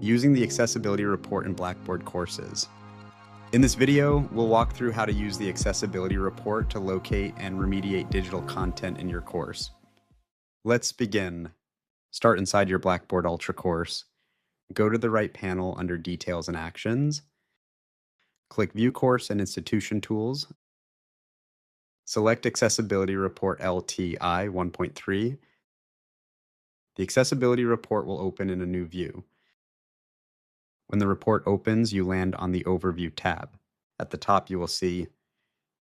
using the accessibility report in Blackboard courses. In this video, we'll walk through how to use the accessibility report to locate and remediate digital content in your course. Let's begin. Start inside your Blackboard Ultra course. Go to the right panel under Details and Actions. Click View Course and Institution Tools. Select Accessibility Report LTI 1.3. The Accessibility Report will open in a new view. When the report opens, you land on the Overview tab. At the top, you will see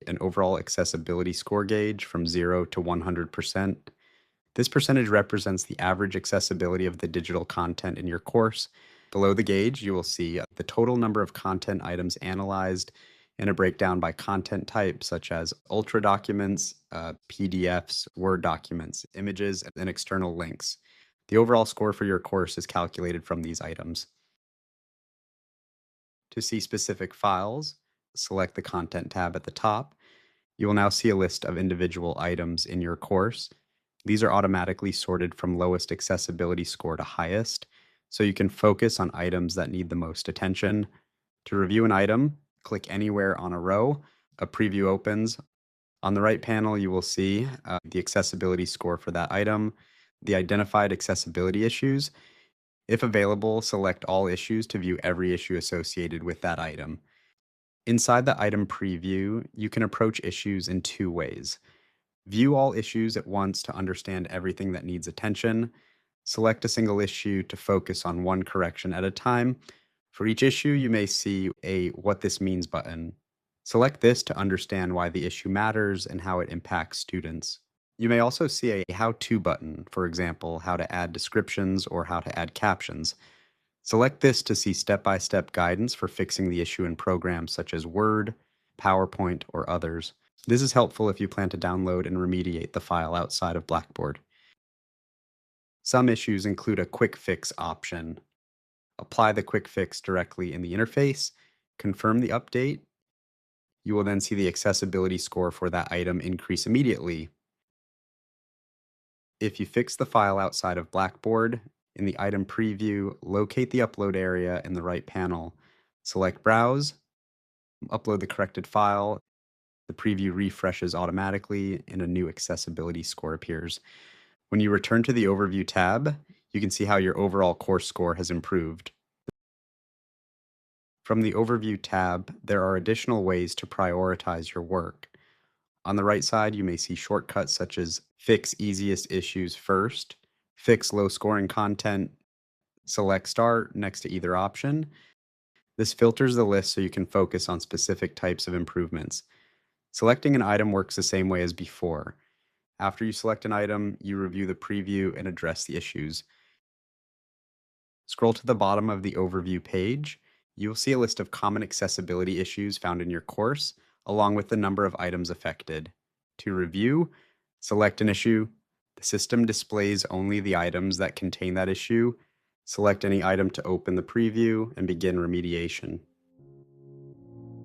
an overall accessibility score gauge from 0 to 100%. This percentage represents the average accessibility of the digital content in your course. Below the gauge, you will see the total number of content items analyzed and a breakdown by content type, such as Ultra documents, PDFs, Word documents, images, and external links. The overall score for your course is calculated from these items. To see specific files, select the Content tab at the top. You will now see a list of individual items in your course. These are automatically sorted from lowest accessibility score to highest, so you can focus on items that need the most attention. To review an item, click anywhere on a row. A preview opens. On the right panel, you will see the accessibility score for that item, the identified accessibility issues. If available, select all issues to view every issue associated with that item. Inside the item preview, you can approach issues in two ways. View all issues at once to understand everything that needs attention. Select a single issue to focus on one correction at a time. For each issue, you may see a What This Means button. Select this to understand why the issue matters and how it impacts students. You may also see a How-To button, for example, how to add descriptions or how to add captions. Select this to see step-by-step guidance for fixing the issue in programs such as Word, PowerPoint, or others. This is helpful if you plan to download and remediate the file outside of Blackboard. Some issues include a quick fix option. Apply the quick fix directly in the interface, confirm the update. You will then see the accessibility score for that item increase immediately. If you fix the file outside of Blackboard, in the item preview, locate the upload area in the right panel. Select Browse, upload the corrected file. The preview refreshes automatically and a new accessibility score appears. When you return to the Overview tab, you can see how your overall course score has improved. From the Overview tab, there are additional ways to prioritize your work. On the right side, you may see shortcuts such as Fix Easiest Issues First, Fix Low-Scoring Content, Select Start next to either option. This filters the list so you can focus on specific types of improvements. Selecting an item works the same way as before. After you select an item, you review the preview and address the issues. Scroll to the bottom of the Overview page. You will see a list of common accessibility issues found in your course, along with the number of items affected. To review, select an issue. The system displays only the items that contain that issue. Select any item to open the preview and begin remediation.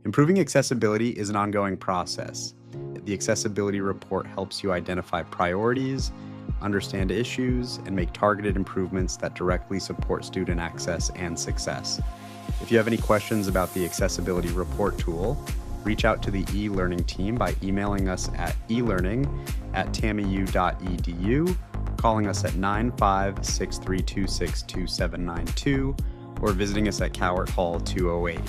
Improving accessibility is an ongoing process. The accessibility report helps you identify priorities, understand issues, and make targeted improvements that directly support student access and success. If you have any questions about the accessibility report tool, reach out to the eLearning team by emailing us at elearning@tamiu.edu, calling us at 95632622792, or visiting us at Cowart Hall 208.